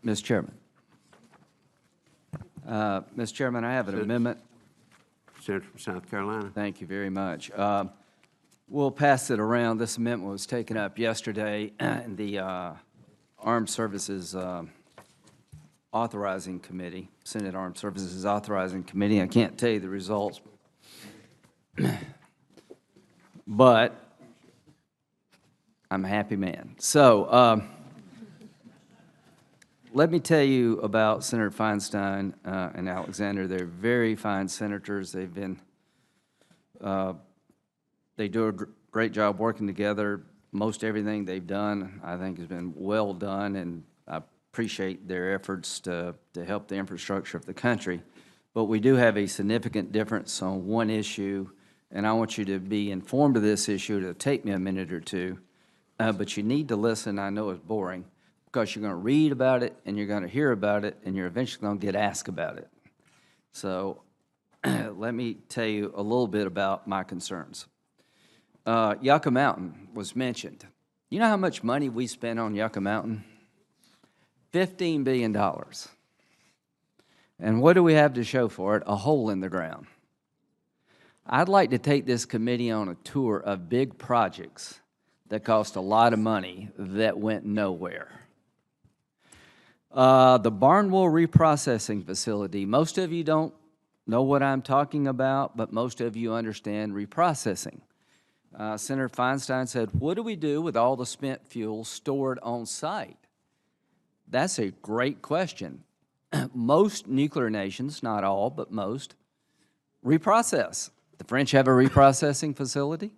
Mr. Chairman. Mr. Chairman, I have an amendment. Senator from South Carolina. Thank you very much. We'll pass it around. This amendment was taken up yesterday in the Armed Services Authorizing Committee, Senate Armed Services Authorizing Committee. I can't tell you the results, but I'm a happy man. So let me tell you about Senator Feinstein and Alexander. They're very fine senators. They've been, they do a great job working together. Most everything they've done, I think, has been well done, and I appreciate their efforts to help the infrastructure of the country. But we do have a significant difference on one issue, and I want you to be informed of this issue. It'll take me a minute or two, but you need to listen. I know it's boring, because you're going to read about it, and you're going to hear about it, and you're eventually going to get asked about it. So let me tell you a little bit about my concerns. Yucca Mountain was mentioned. You know how much money we spent on Yucca Mountain? $15 billion. And what do we have to show for it? A hole in the ground. I'd like to take this committee on a tour of big projects that cost a lot of money that went nowhere. The Barnwell Reprocessing Facility, most of you don't know what I'm talking about, but most of you understand reprocessing. Senator Feinstein said, what do we do with all the spent fuel stored on site? That's a great question. Most nuclear nations, not all, but most, reprocess. The French have a reprocessing facility.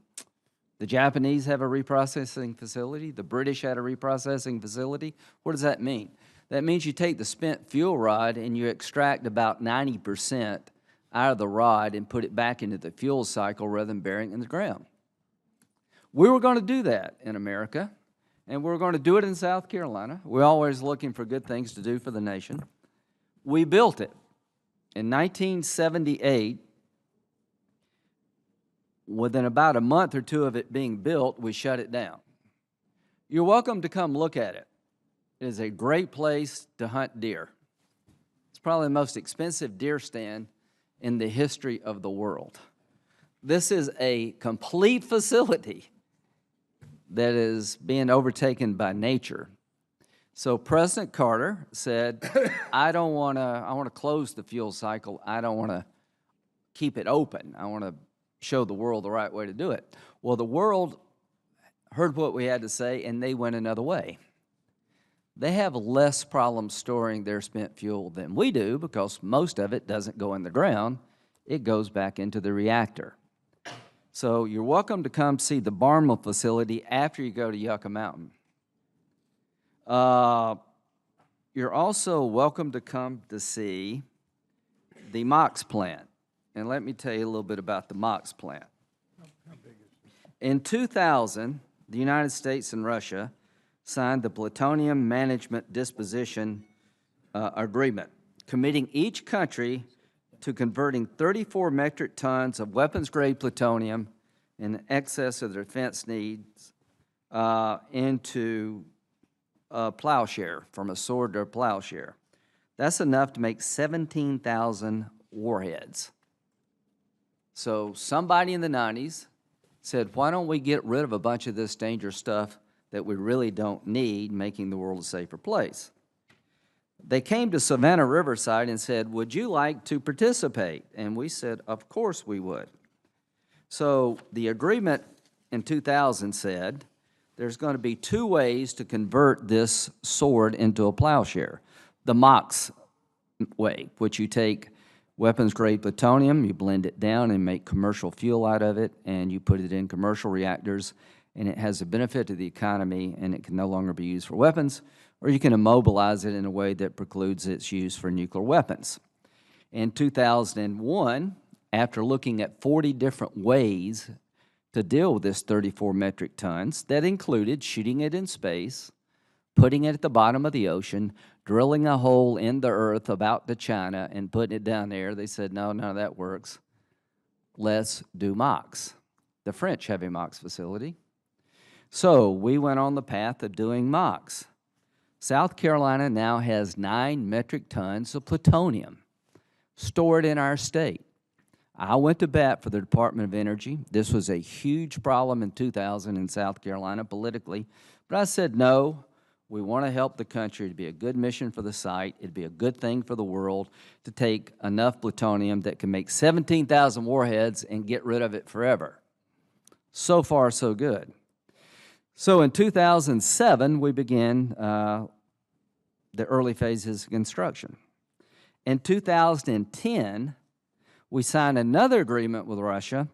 The Japanese have a reprocessing facility. The British had a reprocessing facility. What does that mean? That means you take the spent fuel rod and you extract about 90% out of the rod and put it back into the fuel cycle rather than burying it in the ground. We were going to do that in America, and we're going to do it in South Carolina. We're always looking for good things to do for the nation. We built it. In 1978, within about a month or two of it being built, we shut it down. You're welcome to come look at it. It is a great place to hunt deer. It's probably the most expensive deer stand in the history of the world. This is a complete facility that is being overtaken by nature. So President Carter said, I want to close the fuel cycle. I don't want to keep it open. I want to show the world the right way to do it. Well, the world heard what we had to say, and they went another way. They have less problems storing their spent fuel than we do, because most of it doesn't go in the ground. It goes back into the reactor. So you're welcome to come see the Barnwell facility after you go to Yucca Mountain. You're also welcome to come to see the MOX plant. And let me tell you a little bit about the MOX plant. In 2000, the United States and Russia signed the Plutonium Management Disposition Agreement, committing each country to converting 34 metric tons of weapons-grade plutonium in excess of their defense needs into a plowshare, from a sword to a plowshare. That's enough to make 17,000 warheads. So somebody in the 90s said, why don't we get rid of a bunch of this dangerous stuff that we really don't need, making the world a safer place? They came to Savannah Riverside and said, would you like to participate? And we said, of course we would. So the agreement in 2000 said there's going to be two ways to convert this sword into a plowshare. The MOX way, which you take weapons-grade plutonium, you blend it down and make commercial fuel out of it, and you put it in commercial reactors, and it has a benefit to the economy, and it can no longer be used for weapons, or you can immobilize it in a way that precludes its use for nuclear weapons. In 2001, after looking at 40 different ways to deal with this 34 metric tons, that included shooting it in space, putting it at the bottom of the ocean, drilling a hole in the earth about to China and putting it down there, they said, no, none of that works. Let's do MOX. The French have a MOX facility. So we went on the path of doing MOX. South Carolina now has 9 metric tons of plutonium stored in our state. I went to bat for the Department of Energy. This was a huge problem in 2000 in South Carolina politically, but I said, no, we want to help the country. It'd be a good mission for the site. It'd be a good thing for the world to take enough plutonium that can make 17,000 warheads and get rid of it forever. So far, so good. So in 2007, we began the early phases of construction. In 2010, we signed another agreement with Russia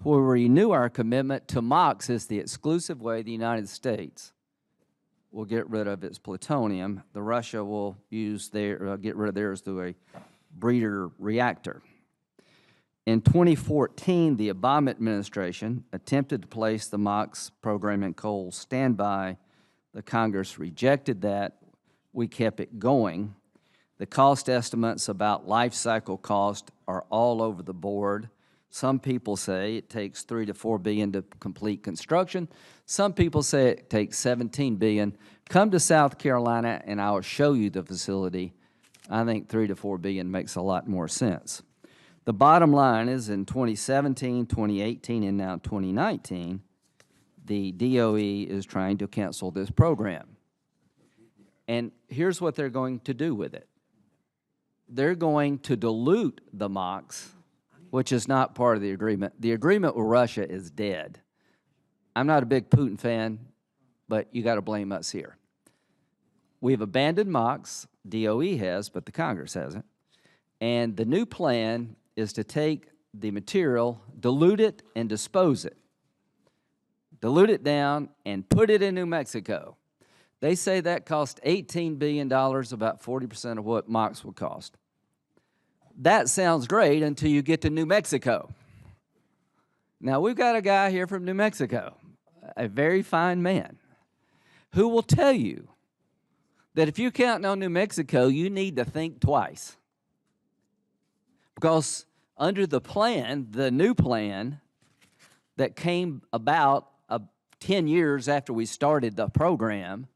where we renew our commitment to MOX as the exclusive way the United States will get rid of its plutonium. The Russia will use get rid of theirs through a breeder reactor. In 2014, the Obama administration attempted to place the MOX program in cold standby. The Congress rejected that. We kept it going. The cost estimates about life cycle cost are all over the board. Some people say it takes $3 to $4 billion to complete construction. Some people say it takes $17 billion. Come to South Carolina and I will show you the facility. I think $3 to $4 billion makes a lot more sense. The bottom line is in 2017, 2018, and now 2019, the DOE is trying to cancel this program. And here's what they're going to do with it. They're going to dilute the MOX, which is not part of the agreement. The agreement with Russia is dead. I'm not a big Putin fan, but you got to blame us here. We've abandoned MOX, DOE has, but the Congress hasn't. And the new plan is to take the material, dilute it, and dispose it. Dilute it down and put it in New Mexico. They say that cost $18 billion, about 40% of what MOX would cost. That sounds great until you get to New Mexico. Now, we've got a guy here from New Mexico, a very fine man, who will tell you that if you're counting on New Mexico, you need to think twice. Because under the plan, the new plan that came about 10 years after we started the program,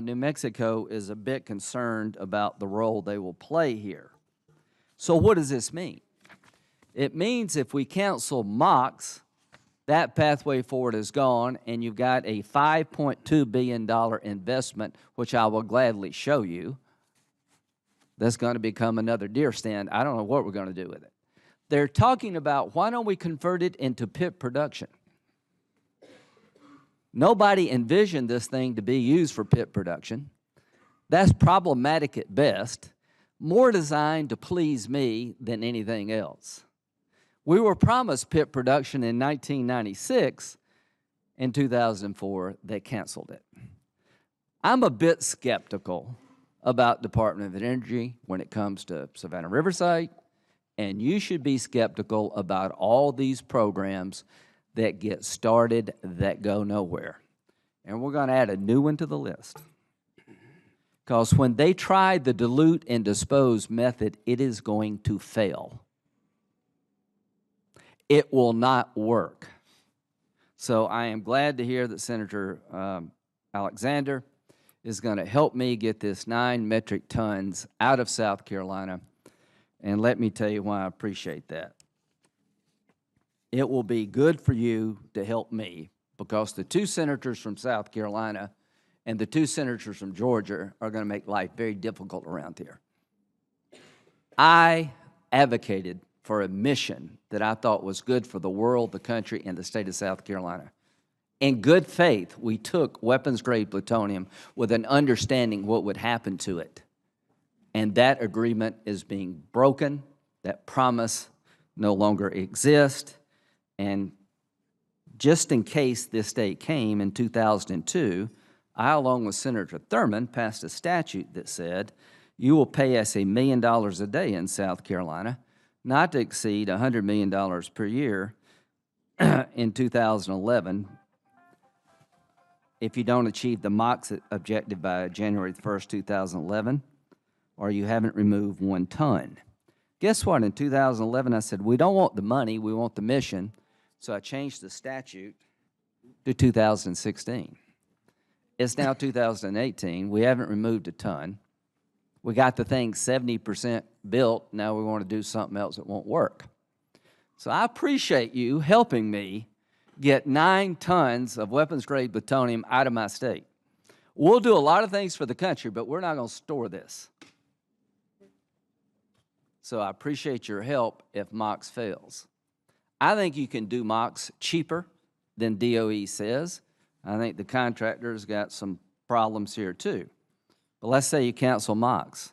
New Mexico is a bit concerned about the role they will play here. So what does this mean? It means if we cancel MOX, that pathway forward is gone, and you've got a $5.2 billion investment, which I will gladly show you. That's going to become another deer stand. I don't know what we're going to do with it. They're talking about why don't we convert it into pit production? Nobody envisioned this thing to be used for pit production. That's problematic at best, more designed to please me than anything else. We were promised pit production in 1996. In 2004, they canceled it. I'm a bit skeptical about Department of Energy when it comes to Savannah Riverside, and you should be skeptical about all these programs that get started that go nowhere. And we're going to add a new one to the list. Because when they try the dilute and dispose method, it is going to fail. It will not work. So I am glad to hear that Senator Alexander is going to help me get this 9 metric tons out of South Carolina. And let me tell you why I appreciate that. It will be good for you to help me because the 2 senators from South Carolina and the 2 senators from Georgia are going to make life very difficult around here. I advocated for a mission that I thought was good for the world, the country, and the state of South Carolina. In good faith, we took weapons-grade plutonium with an understanding what would happen to it. And that agreement is being broken. That promise no longer exists. And just in case this day came in 2002, I, along with Senator Thurmond, passed a statute that said, you will pay us $1 million a day in South Carolina, not to exceed $100 million per year in 2011 if you don't achieve the MOX objective by January 1st, 2011, or you haven't removed 1 ton. Guess what? In 2011, I said, we don't want the money, we want the mission. So I changed the statute to 2016. It's now 2018. We haven't removed a ton. We got the thing 70% built. Now we want to do something else that won't work. So I appreciate you helping me get 9 tons of weapons-grade plutonium out of my state. We'll do a lot of things for the country, but we're not going to store this. So I appreciate your help if MOX fails. I think you can do MOX cheaper than DOE says. I think the contractor's got some problems here too. But let's say you cancel MOX.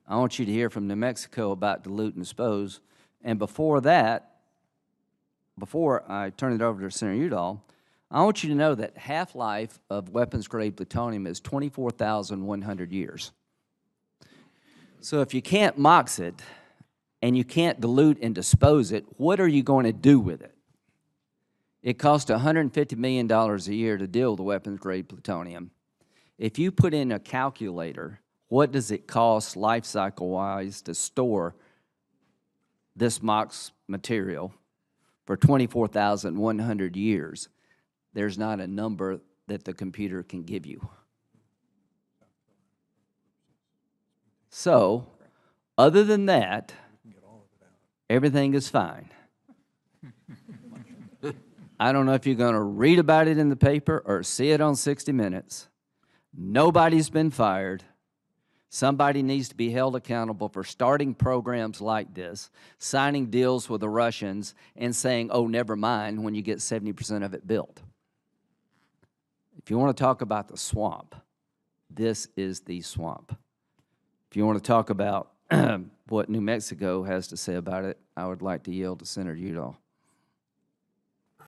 I want you to hear from New Mexico about dilute and dispose. And before that, before I turn it over to Senator Udall, I want you to know that half-life of weapons-grade plutonium is 24,100 years. So if you can't MOX it and you can't dilute and dispose it, what are you going to do with it? It costs $150 million a year to deal with weapons-grade plutonium. If you put in a calculator, what does it cost life cycle-wise to store this MOX material for 24,100 years? There's not a number that the computer can give you. So, other than that, everything is fine. I don't know if you're going to read about it in the paper or see it on 60 Minutes. Nobody's been fired. Somebody needs to be held accountable for starting programs like this, signing deals with the Russians, and saying, oh, never mind, when you get 70% of it built. If you want to talk about the swamp, this is the swamp. If you want to talk about what New Mexico has to say about it, I would like to yield to Senator Udall.